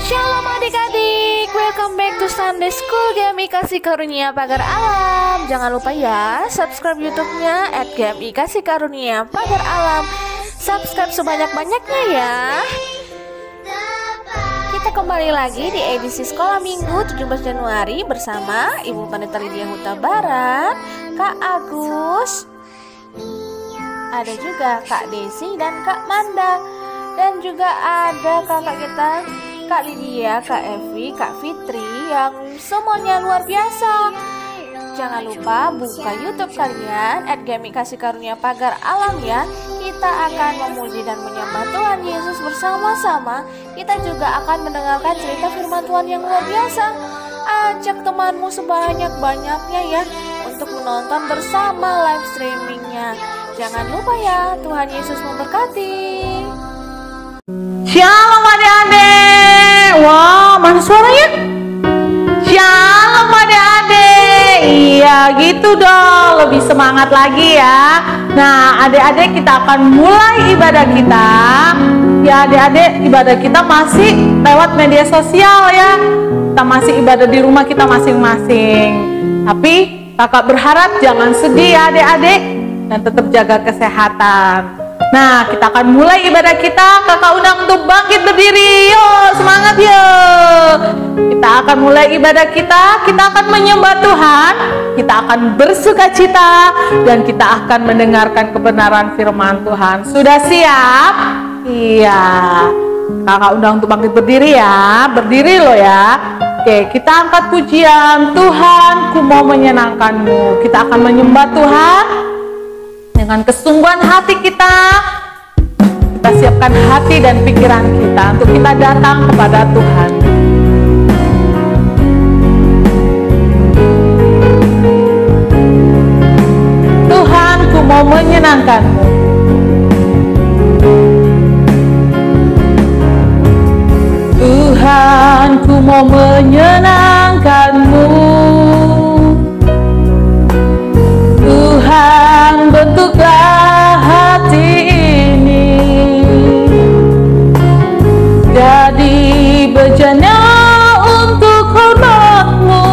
Shalom adik-adik, welcome back to Sunday School GMI Kasih Karunia Pagar Alam. Jangan lupa ya, subscribe YouTube-nya @GMI Kasih Karunia Pagar Alam. Subscribe sebanyak-banyaknya ya. Kita kembali lagi di edisi Sekolah Minggu 17 Januari bersama Ibu Pendeta Lydia Huta Barat, Kak Agus, ada juga Kak Desi dan Kak Manda, dan juga ada kakak kita Kak Lydia, Kak Evi, Kak Fitri yang semuanya luar biasa. Jangan lupa buka YouTube kalian @GMI Kasih Karunia Pagar Alam ya. Kita akan memuji dan menyembah Tuhan Yesus bersama-sama. Kita juga akan mendengarkan cerita firman Tuhan yang luar biasa. Ajak temanmu sebanyak-banyaknya ya untuk menonton bersama live streamingnya. Jangan lupa ya, Tuhan Yesus memberkati. Shalom adik-adik. Wow, mana suaranya? Shalom adik-adik. Iya gitu dong, lebih semangat lagi ya. Nah adik-adik, kita akan mulai ibadah kita. Ya adik-adik, ibadah kita masih lewat media sosial ya. Kita masih ibadah di rumah kita masing-masing. Tapi kakak berharap jangan sedih ya adik-adik, dan tetap jaga kesehatan. Nah, kita akan mulai ibadah kita. Kakak undang untuk bangkit berdiri. Yuk, semangat yuk. Kita akan mulai ibadah kita. Kita akan menyembah Tuhan. Kita akan bersuka cita. Dan kita akan mendengarkan kebenaran firman Tuhan. Sudah siap? Iya. Kakak undang untuk bangkit berdiri ya. Berdiri loh ya. Oke, kita angkat pujian. Tuhan, ku mau menyenangkanmu. Kita akan menyembah Tuhan dengan kesungguhan hati kita. Kita siapkan hati dan pikiran kita untuk kita datang kepada Tuhan. Tuhan, ku mau menyenangkanmu. Tuhan, ku mau menyenangkanmu. Tuhan, bentuklah hati ini jadi bejana untuk hormat-Mu,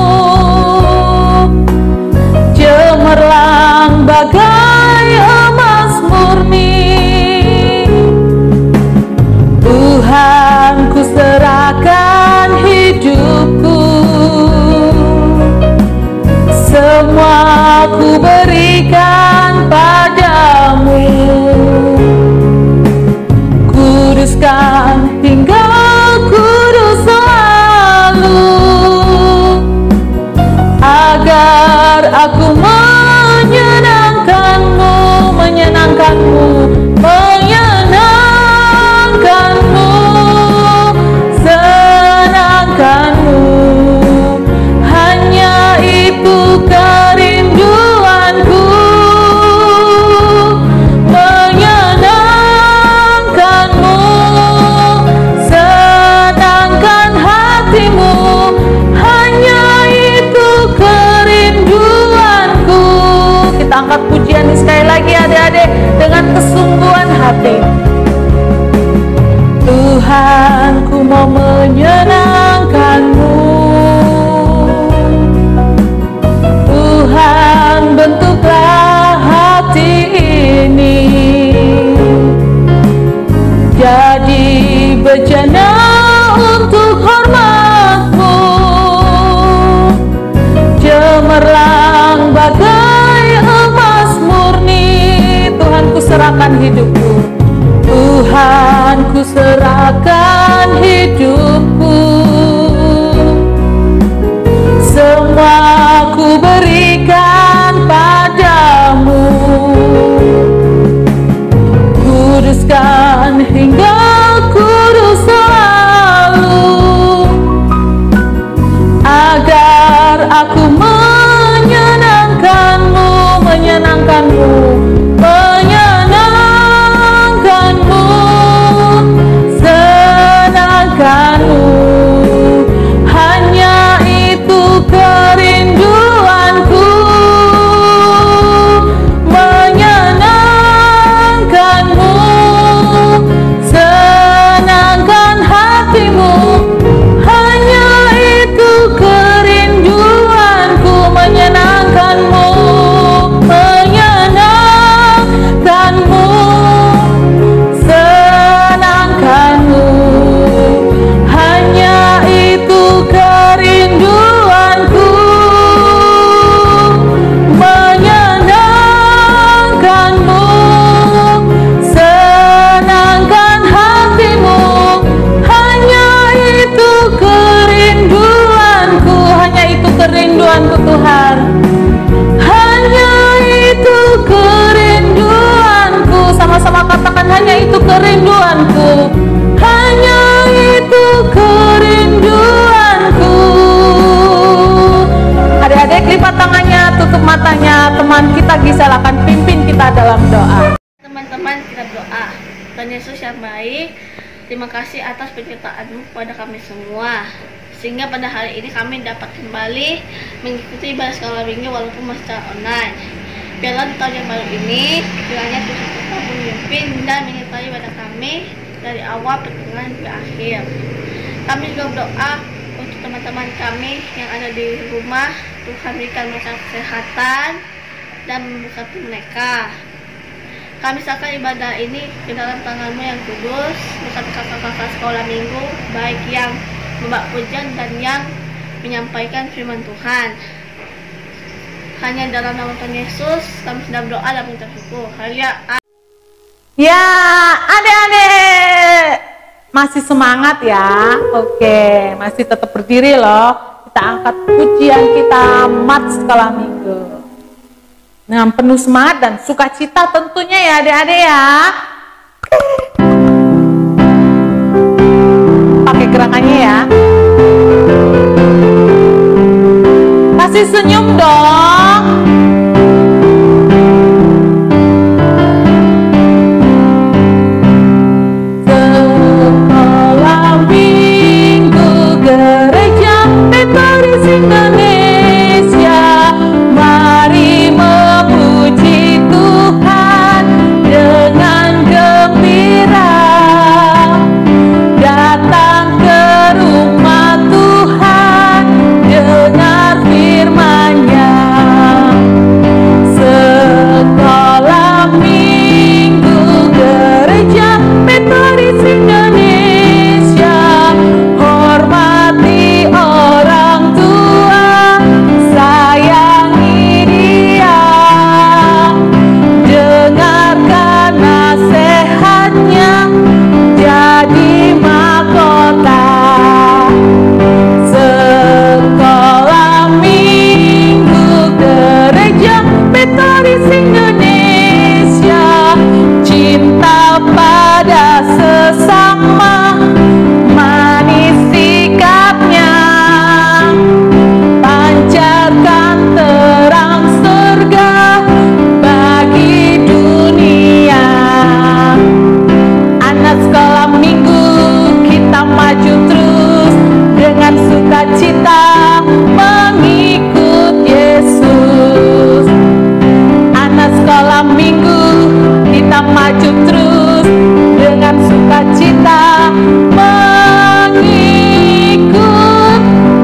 cemerlang bagai emas murni. Tuhan, ku serahkan hidupku, semua ku berikan padamu. Kuduskan hingga kudus selalu, agar aku menyenangkanmu, menyenangkanmu, menyenangkanmu, senangkanmu. Hanya itu kerinduanku, menyenangkanmu, senangkan hatimu. Hanya itu kerinduanku. Kita angkat pujian ini sekali lagi adik-adik dengan kesungguhan hati. Tuhan, ku mau menyenangkanmu. Tuhan, bentuklah hati ini jadi bejana untuk hormat-Mu, cemerlang bagai emas murni. Tuhan, ku serahkan hidupku. Tuhan, ku serahkan hidupku, semua ku berikan padamu. Kuduskan hingga kudus selalu, agar aku menyenangkanmu, menyenangkanmu, menyenangkanmu, Terima kasih atas penyertaan-Mu kepada kami semua, sehingga pada hari ini kami dapat kembali mengikuti ibadah sekolah minggu walaupun masih secara online. Biarlah di tahun yang baru ini, kiranya Tuhan tetap memimpin dan menyertai ibadah kami dari awal, pertengahan, hingga akhir. Kami juga berdoa untuk teman-teman kami yang ada di rumah, Tuhan berikan mereka kesehatan dan memberkati mereka. Kami serahkan ibadah ini ke dalam tangan-Mu yang kudus, berkati kakak-kakak sekolah minggu, baik yang membawa pujian dan yang menyampaikan firman Tuhan. Hanya dalam nama Tuhan Yesus kami sedang berdoa dan minta syukur. Haleluya. Ya, adik-adik masih semangat ya? Oke, masih tetap berdiri loh. Kita angkat pujian kita Mat Sekolah Minggu dengan penuh semangat dan sukacita tentunya ya adik-adik ya. Pakai gerakannya ya. Kasih senyum dong. Sekolah Minggu Gereja Metodis Indonesia, mari memuji Tuhan dengan gembira. Datang ke rumah Tuhan, dengar firman-Nya. Sekolah Minggu Gereja Metodis Indonesia, hormati orang tua, sayangi dia, dengarkan nasihatnya, jadi mahkota. Sekolah Minggu Gereja Metodis Indonesia, cinta pada sesama, manis sikapnya, pancarkan terang surga bagi dunia. Anak sekolah minggu, kita maju terus dengan sukacita mengikut Yesus. Anak sekolah minggu, kita maju terus dengan sukacita mengikut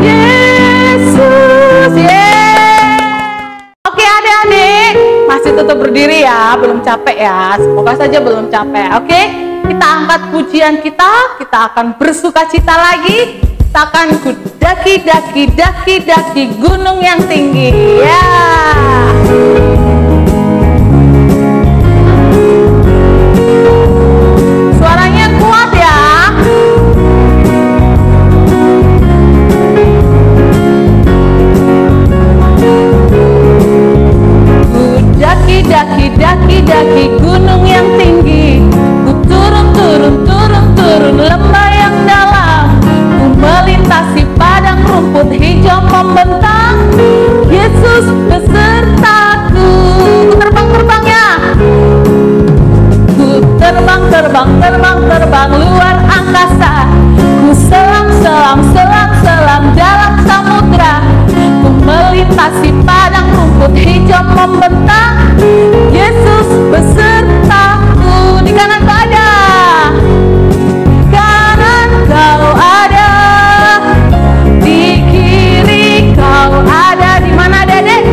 Yesus. Oke adik-adik, masih tetap berdiri ya, belum capek ya. Semoga saja belum capek. Oke, kita angkat pujian kita akan bersukacita lagi. Kita akan daki gunung yang tinggi ya. Suaranya kuat ya. Ku daki gunung yang tinggi, ku turun lembah yang dalam, ku melintasi padang rumput hijau membentang. Yesus besertaku. Ku terbang ya. Ku terbang luar angkasa. Ku selam dalam samudra. Ku melintasi padang rumput hijau membentang. Yesus besertaku. Di kanan kau ada, kanan kau ada, di kiri kau ada. Di mana Dedek?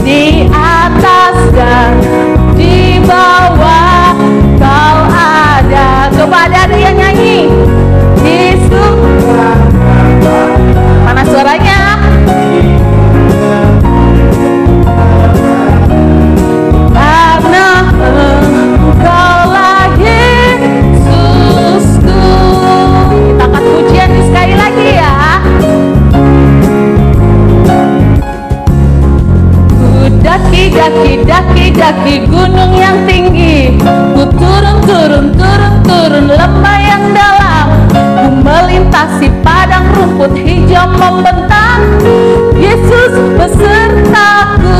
Di atas dan di bawah kau ada. Coba ada yang nyanyi. Yesus. Mana suaranya? Karena Engkaulah Yesusku. Kita akan pujian sekali lagi ya. Ku daki gunung yang tinggi, ku turun lembah yang dalam, ku melintasi padang rumput hijau membentang. Yesus besertaku.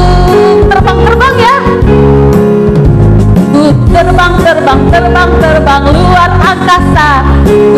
Terbang ya. Ku terbang luar angkasa. Ku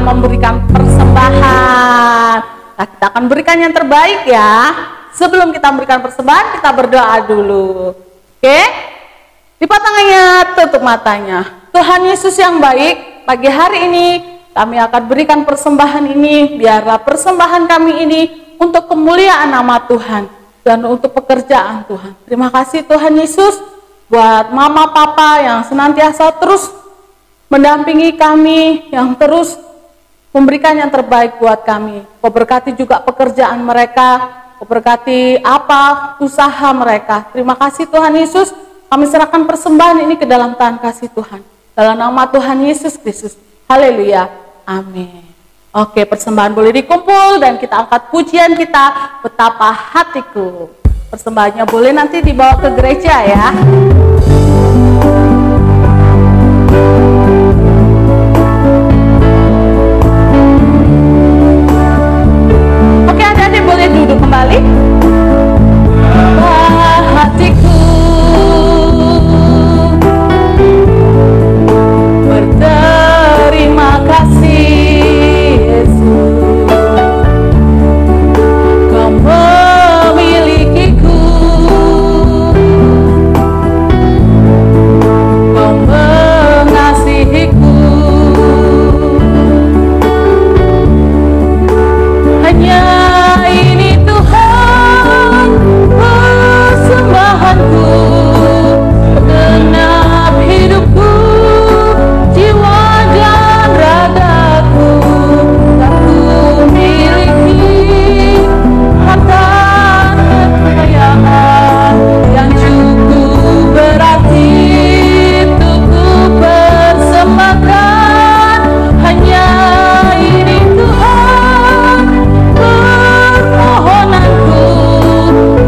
memberikan persembahan. Nah, kita akan berikan yang terbaik ya. Sebelum kita memberikan persembahan, kita berdoa dulu. Oke? Lipat tangannya, tutup matanya. Tuhan Yesus yang baik, pagi hari ini kami akan berikan persembahan ini. Biarlah persembahan kami ini untuk kemuliaan nama Tuhan dan untuk pekerjaan Tuhan. Terima kasih Tuhan Yesus buat mama papa yang senantiasa terus mendampingi kami, yang terus memberikan yang terbaik buat kami. Kau berkati juga pekerjaan mereka, kau berkati apa usaha mereka. Terima kasih Tuhan Yesus, kami serahkan persembahan ini ke dalam tangan kasih Tuhan. Dalam nama Tuhan Yesus Kristus. Haleluya. Amin. Oke, persembahan boleh dikumpul dan kita angkat pujian kita, Betapa Hatiku. Persembahannya boleh nanti dibawa ke gereja ya. Oke, adik-adik boleh duduk kembali. Hatiku berterima kasih Yesus, Kau memilikiku, Kau mengasihiku. Hanya ini Tuhan persembahanku, segenap hidupku, jiwa dan ragaku. Tak ku miliki harta kekayaan yang cukup berarti untuk ku persembahkan. Hanya ini Tuhan permohonanku,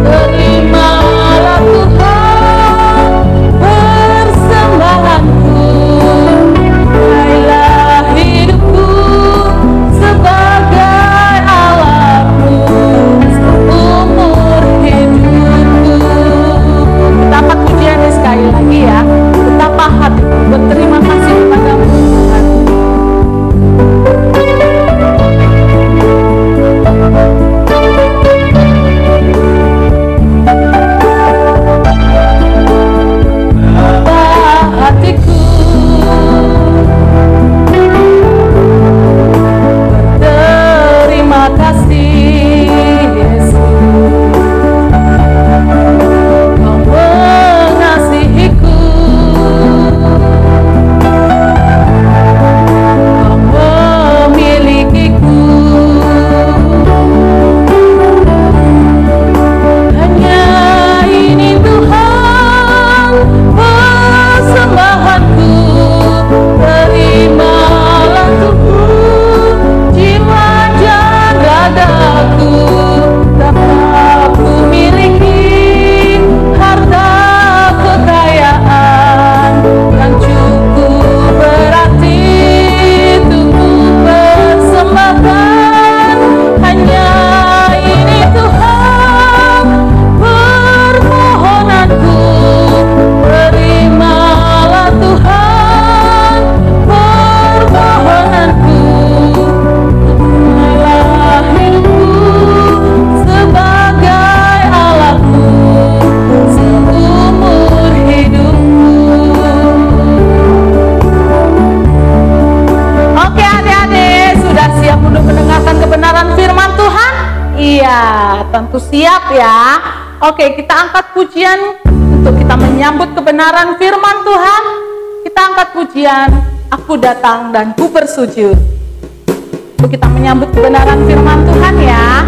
terimalah Tuhan persembahanku. Pakailah hidupku sebagai alatmu seumur hidupku. Kita angkat pujiannya sekali lagi ya. Betapa hatiku berterima kasih kepadamu Tuhan. Betapa hatiku berterima kasih Yesus, Kau mengasihiku, Kau memilikiku. Hanya ini Tuhan persembahanku, terimalah Tuhan jiwa dan ragaku. Dapat ku miliki harta kekayaan yang cukup berarti untuk ku persembahkan. Hanya ini Tuhan permohonanku, terimalah Tuhan permohonanku. Pakailah hidupku sebagai alatmu seumur hidupku. Oke adik-adik, sudah siap untuk mendengarkan kebenaran firman Tuhan? Iya, tentu siap ya. Oke, kita angkat pujian untuk kita menyambut kebenaran firman Tuhan. Kita angkat pujian, Aku Datang dan Ku Bersujud. Untuk kita menyambut kebenaran firman Tuhan ya.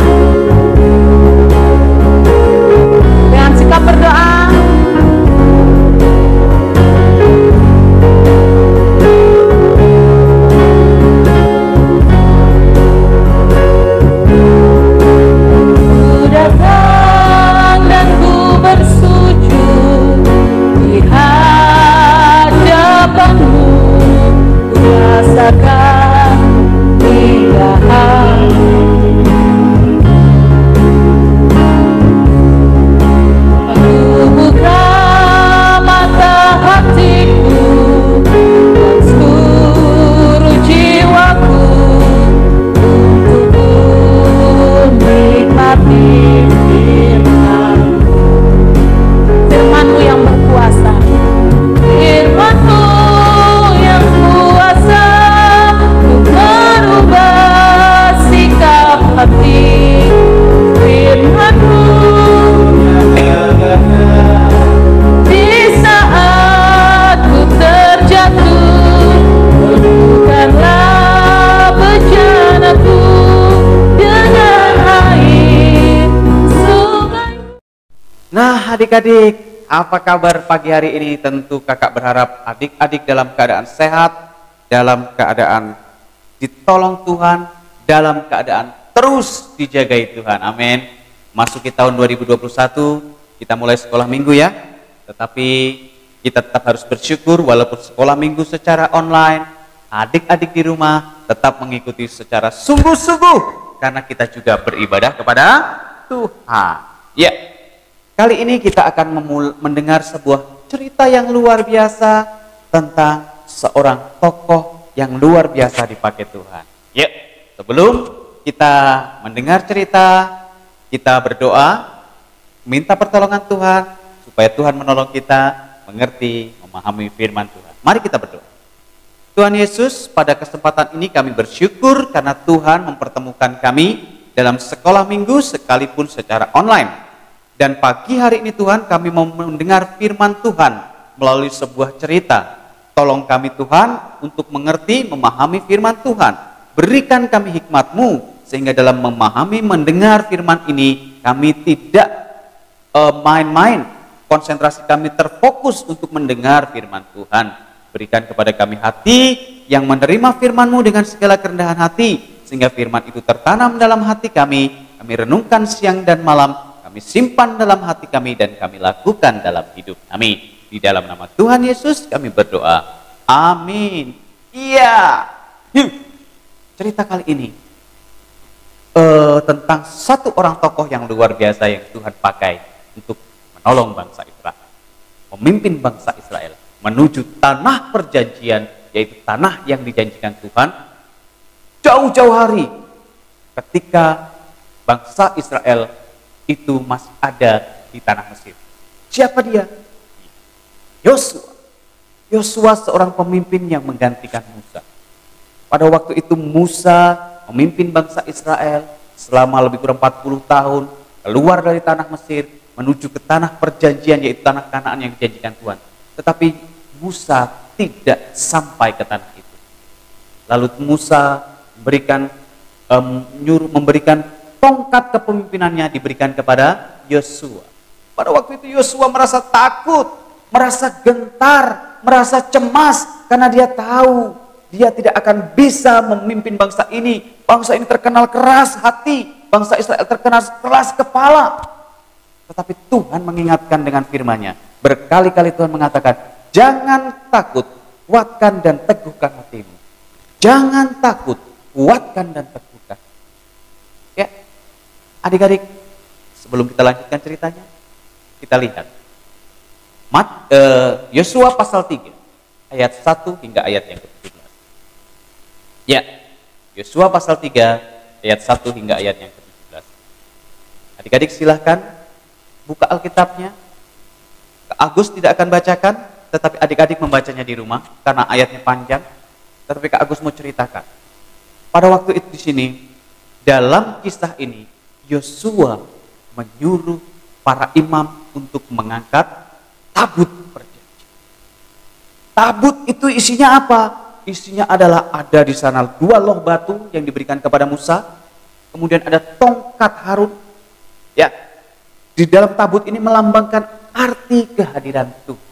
Dengan sikap berdoa. Ku datang dan ku bersujud di hadapanmu, ku rasakan keindahan. Aku Nah, adik-adik, apa kabar pagi hari ini? Tentu kakak berharap adik-adik dalam keadaan sehat, dalam keadaan ditolong Tuhan, dalam keadaan terus dijagai Tuhan. Amin. Masuki tahun 2021, kita mulai sekolah minggu ya. Tetapi kita tetap harus bersyukur walaupun sekolah minggu secara online, adik-adik di rumah tetap mengikuti secara sungguh-sungguh karena kita juga beribadah kepada Tuhan. Ya. Kali ini kita akan mendengar sebuah cerita yang luar biasa tentang seorang tokoh yang luar biasa dipakai Tuhan. Ya, sebelum kita mendengar cerita, kita berdoa, minta pertolongan Tuhan, supaya Tuhan menolong kita mengerti, memahami firman Tuhan. Mari kita berdoa. Tuhan Yesus, pada kesempatan ini kami bersyukur karena Tuhan mempertemukan kami dalam sekolah minggu sekalipun secara online. Dan pagi hari ini Tuhan kami mau mendengar firman Tuhan melalui sebuah cerita. Tolong kami Tuhan untuk mengerti, memahami firman Tuhan. Berikan kami hikmat-Mu sehingga dalam memahami, mendengar firman ini kami tidak main-main. Konsentrasi kami terfokus untuk mendengar firman Tuhan. Berikan kepada kami hati yang menerima firman-Mu dengan segala kerendahan hati. Sehingga firman itu tertanam dalam hati kami. Kami renungkan siang dan malam. Kami simpan dalam hati kami dan kami lakukan dalam hidup kami. Di dalam nama Tuhan Yesus kami berdoa. Amin. Iya. Cerita kali ini tentang satu orang tokoh yang luar biasa yang Tuhan pakai untuk menolong bangsa Israel. Memimpin bangsa Israel menuju tanah perjanjian, yaitu tanah yang dijanjikan Tuhan jauh-jauh hari ketika bangsa Israel itu masih ada di tanah Mesir. Siapa dia? Yosua. Yosua seorang pemimpin yang menggantikan Musa. Pada waktu itu Musa memimpin bangsa Israel selama lebih kurang 40 tahun keluar dari tanah Mesir menuju ke tanah perjanjian, yaitu tanah Kanaan yang dijanjikan Tuhan. Tetapi Musa tidak sampai ke tanah itu. Lalu Musa memberikan tongkat kepemimpinannya diberikan kepada Yosua. Pada waktu itu Yosua merasa takut, merasa gentar, merasa cemas karena dia tahu dia tidak akan bisa memimpin bangsa ini. Bangsa ini terkenal keras hati, bangsa Israel terkenal keras kepala. Tetapi Tuhan mengingatkan dengan firman-Nya. Berkali-kali Tuhan mengatakan, jangan takut, kuatkan dan teguhkan hatimu. Jangan takut, kuatkan dan teguhkan. Ya, adik-adik, sebelum kita lanjutkan ceritanya, kita lihat Yosua pasal 3 ayat 1 hingga ayat yang ke-17. Ya, Yosua pasal 3 ayat 1 hingga ayat yang ke-17. Adik-adik silahkan buka Alkitabnya. Kak Agus tidak akan bacakan, tetapi adik-adik membacanya di rumah karena ayatnya panjang. Tetapi Kak Agus mau ceritakan. Pada waktu itu di sini, dalam kisah ini Yosua menyuruh para imam untuk mengangkat tabut perjanjian. Tabut itu isinya apa? Isinya adalah ada di sana 2 loh batu yang diberikan kepada Musa. Kemudian ada tongkat Harun. Ya, di dalam tabut ini melambangkan arti kehadiran Tuhan.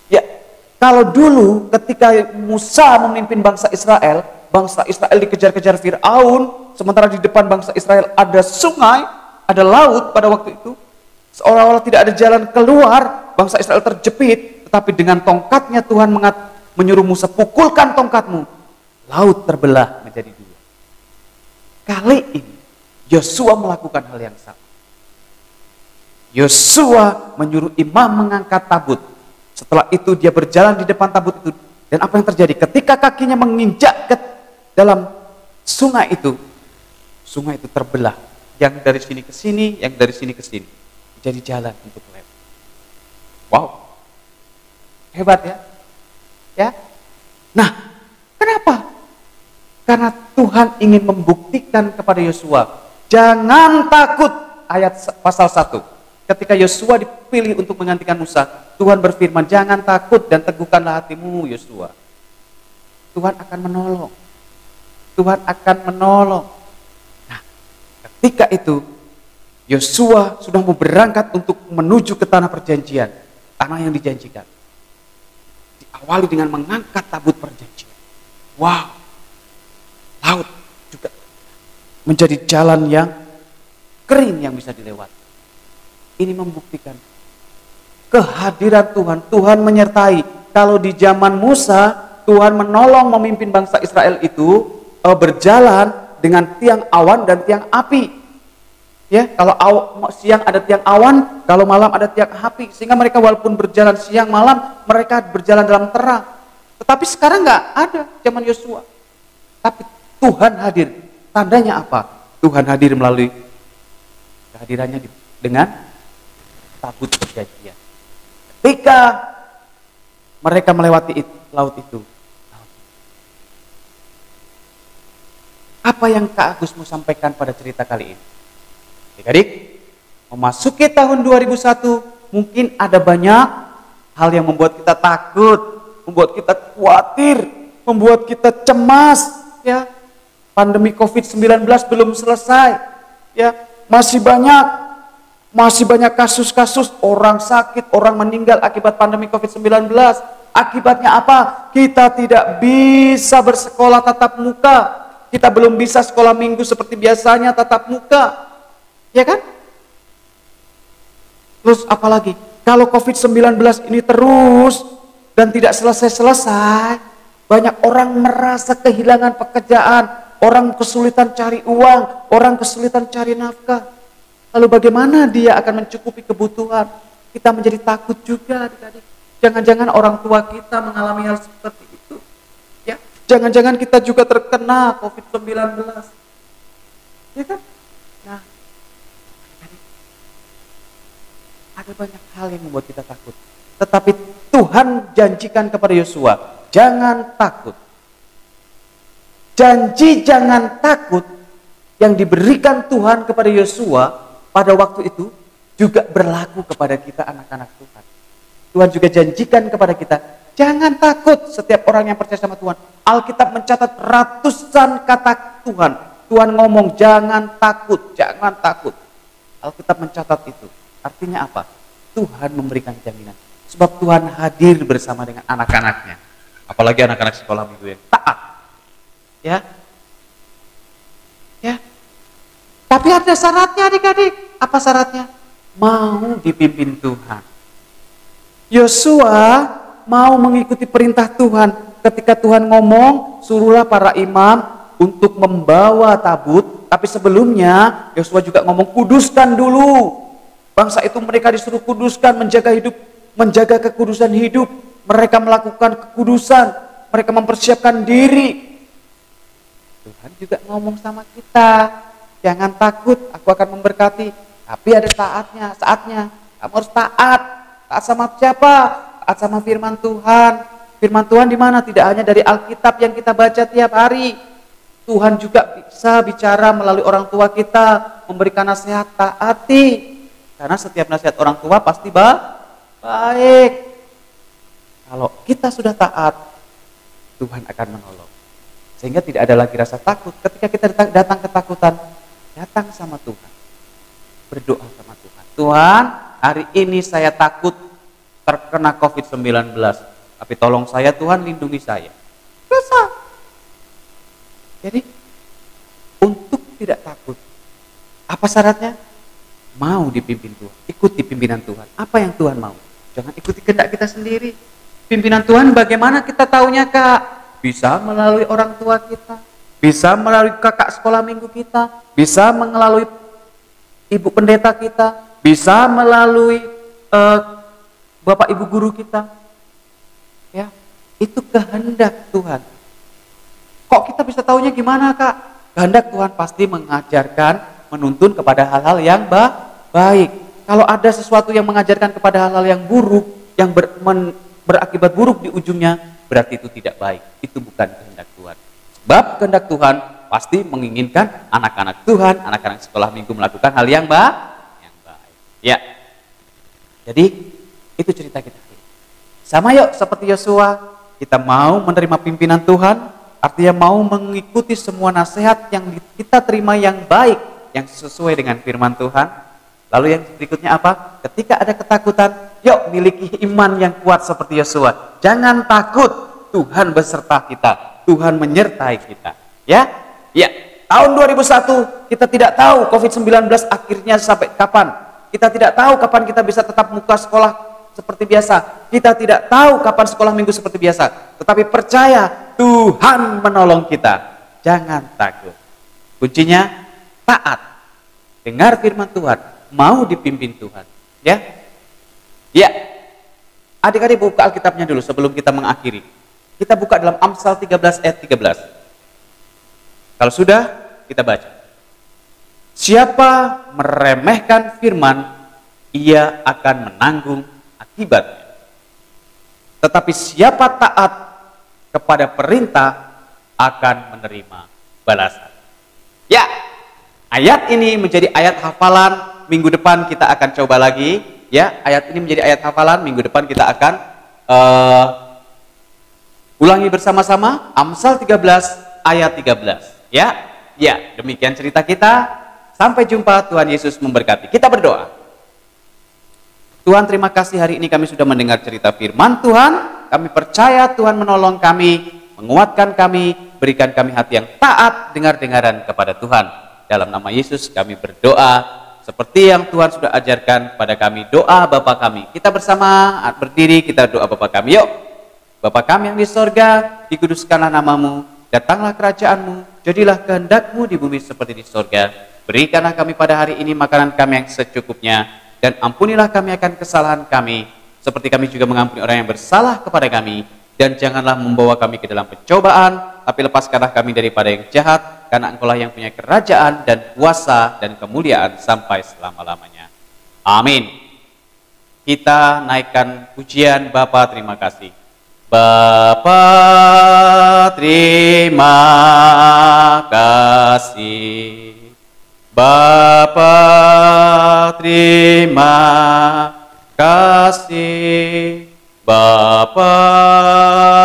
Ya, kalau dulu ketika Musa memimpin bangsa Israel dikejar-kejar Fir'aun, sementara di depan bangsa Israel ada sungai, ada laut pada waktu itu. Seolah-olah tidak ada jalan keluar, bangsa Israel terjepit, tetapi dengan tongkatnya Tuhan menyuruh Musa, pukulkan tongkatmu. Laut terbelah menjadi 2. Kali ini Yosua melakukan hal yang sama. Yosua menyuruh imam mengangkat tabut. Setelah itu dia berjalan di depan tabut itu. Dan apa yang terjadi? Ketika kakinya menginjak ke dalam sungai itu terbelah. Yang dari sini ke sini, yang dari sini ke sini. Jadi jalan untuk lewat. Wow. Hebat ya? Ya. Nah, kenapa? Karena Tuhan ingin membuktikan kepada Yosua, jangan takut. Ayat pasal 1. Ketika Yosua dipilih untuk menggantikan Musa, Tuhan berfirman, jangan takut dan teguhkanlah hatimu Yosua. Tuhan akan menolong. Tuhan akan menolong. Nah, ketika itu Yosua sudah mau berangkat untuk menuju ke tanah perjanjian, tanah yang dijanjikan. Diawali dengan mengangkat tabut perjanjian. Wow, laut juga menjadi jalan yang kering yang bisa dilewati. Ini membuktikan kehadiran Tuhan. Tuhan menyertai. Kalau di zaman Musa, Tuhan menolong memimpin bangsa Israel itu berjalan dengan tiang awan dan tiang api. Ya, kalau siang ada tiang awan, kalau malam ada tiang api, sehingga mereka walaupun berjalan siang malam, mereka berjalan dalam terang. Tetapi sekarang nggak ada zaman Yosua. Tapi Tuhan hadir. Tandanya apa? Tuhan hadir melalui kehadirannya dengan tabut perjanjian. Ketika mereka melewati laut itu, apa yang Kak Agus mau sampaikan pada cerita kali ini? Adik-adik, memasuki tahun 2001, mungkin ada banyak hal yang membuat kita takut, membuat kita khawatir, membuat kita cemas, ya. Pandemi COVID-19 belum selesai, ya. Masih banyak kasus-kasus orang sakit, orang meninggal akibat pandemi COVID-19. Akibatnya apa? Kita tidak bisa bersekolah tatap muka. Kita belum bisa sekolah minggu seperti biasanya tatap muka. Ya kan? Terus apalagi? Kalau COVID-19 ini terus dan tidak selesai-selesai, banyak orang merasa kehilangan pekerjaan, orang kesulitan cari uang, orang kesulitan cari nafkah. Lalu bagaimana dia akan mencukupi kebutuhan? Kita menjadi takut juga adik-adik. Jangan-jangan orang tua kita mengalami hal seperti itu. Ya, jangan-jangan kita juga terkena COVID-19. Ya kan? Nah, ada banyak hal yang membuat kita takut. Tetapi Tuhan janjikan kepada Yosua, jangan takut. Janji jangan takut yang diberikan Tuhan kepada Yosua pada waktu itu juga berlaku kepada kita anak-anak Tuhan. Tuhan juga janjikan kepada kita, jangan takut. Setiap orang yang percaya sama Tuhan, Alkitab mencatat ratusan kata Tuhan. Tuhan ngomong jangan takut, jangan takut. Alkitab mencatat itu. Artinya apa? Tuhan memberikan jaminan. Sebab Tuhan hadir bersama dengan anak-anaknya. Apalagi anak-anak sekolah minggu yang taat. Ya. Ya. Tapi ada syaratnya adik-adik. Apa syaratnya? Mau dipimpin Tuhan. Yosua mau mengikuti perintah Tuhan. Ketika Tuhan ngomong, suruhlah para imam untuk membawa tabut. Tapi sebelumnya Yosua juga ngomong kuduskan dulu. Bangsa itu mereka disuruh kuduskan, menjaga kekudusan hidup. Mereka melakukan kekudusan, mereka mempersiapkan diri. Tuhan juga ngomong sama kita, jangan takut, aku akan memberkati. Tapi ada saatnya. Kamu harus taat. Taat sama siapa? Taat sama firman Tuhan. Firman Tuhan di mana? Tidak hanya dari Alkitab yang kita baca tiap hari. Tuhan juga bisa bicara melalui orang tua kita, memberikan nasihat, taati. Karena setiap nasihat orang tua pasti baik. Kalau kita sudah taat, Tuhan akan menolong. Sehingga tidak ada lagi rasa takut. Ketika kita datang ketakutan, datang sama Tuhan. Berdoa sama Tuhan. Tuhan, hari ini saya takut terkena COVID-19. Tapi tolong saya Tuhan, lindungi saya. Bisa. Jadi, untuk tidak takut, apa syaratnya? Mau dipimpin Tuhan, ikuti pimpinan Tuhan. Apa yang Tuhan mau? Jangan ikuti kehendak kita sendiri. Pimpinan Tuhan bagaimana kita taunya, Kak? Bisa melalui orang tua kita, bisa melalui kakak sekolah minggu kita, bisa melalui ibu pendeta kita, bisa melalui bapak ibu guru kita. Ya, itu kehendak Tuhan. Kok kita bisa taunya gimana, Kak? Kehendak Tuhan pasti mengajarkan, menuntun kepada hal-hal yang baik. Kalau ada sesuatu yang mengajarkan kepada hal-hal yang buruk, yang berakibat buruk di ujungnya, berarti itu tidak baik. Itu bukan kehendak Tuhan. Sebab kehendak Tuhan pasti menginginkan anak-anak Tuhan, anak-anak sekolah minggu melakukan hal yang baik. Ya. Jadi itu cerita kita. Sama yuk seperti Yosua, kita mau menerima pimpinan Tuhan, artinya mau mengikuti semua nasihat yang kita terima yang baik, yang sesuai dengan firman Tuhan. Lalu yang berikutnya apa? Ketika ada ketakutan, yuk miliki iman yang kuat seperti Yosua. Jangan takut, Tuhan beserta kita, Tuhan menyertai kita. Ya, ya. Tahun 2001 kita tidak tahu COVID-19 akhirnya sampai kapan. Kita tidak tahu kapan kita bisa tetap muka sekolah seperti biasa. Kita tidak tahu kapan sekolah minggu seperti biasa. Tetapi percaya Tuhan menolong kita. Jangan takut. Kuncinya taat. Dengar firman Tuhan, mau dipimpin Tuhan. Ya. Ya. Adik-adik buka Alkitabnya dulu sebelum kita mengakhiri. Kita buka dalam Amsal 13 ayat 13. Kalau sudah, kita baca. Siapa meremehkan firman, ia akan menanggung akibatnya. Tetapi siapa taat kepada perintah akan menerima balasan. Ya, ayat ini menjadi ayat hafalan. Minggu depan kita akan coba lagi. Ya, ayat ini menjadi ayat hafalan. Minggu depan kita akan ulangi bersama-sama. Amsal 13 ayat 13. Ya, ya, demikian cerita kita. Sampai jumpa, Tuhan Yesus memberkati. Kita berdoa. Tuhan, terima kasih hari ini kami sudah mendengar cerita firman Tuhan. Kami percaya Tuhan menolong kami, menguatkan kami, berikan kami hati yang taat dengar-dengaran kepada Tuhan. Dalam nama Yesus kami berdoa seperti yang Tuhan sudah ajarkan pada kami, doa Bapa kami. Kita bersama berdiri, kita doa Bapa kami. Yuk, Bapa kami yang di sorga, dikuduskanlah namamu, datanglah kerajaanmu, jadilah kehendakmu di bumi seperti di sorga. Berikanlah kami pada hari ini makanan kami yang secukupnya, dan ampunilah kami akan kesalahan kami, seperti kami juga mengampuni orang yang bersalah kepada kami. Dan janganlah membawa kami ke dalam pencobaan, tapi lepaskanlah kami daripada yang jahat, karena Engkaulah yang punya kerajaan dan kuasa dan kemuliaan sampai selama-lamanya. Amin. Kita naikkan pujian Bapa terima kasih. Bapa terima kasih. Bapa terima kasih. Bapa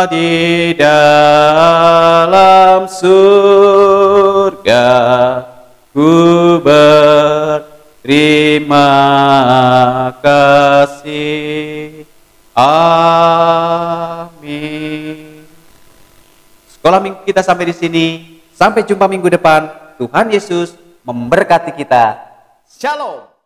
di dalam surga, ku berterima kasih. Amin. Sekolah minggu kita sampai di sini. Sampai jumpa minggu depan. Tuhan Yesus memberkati kita. Shalom.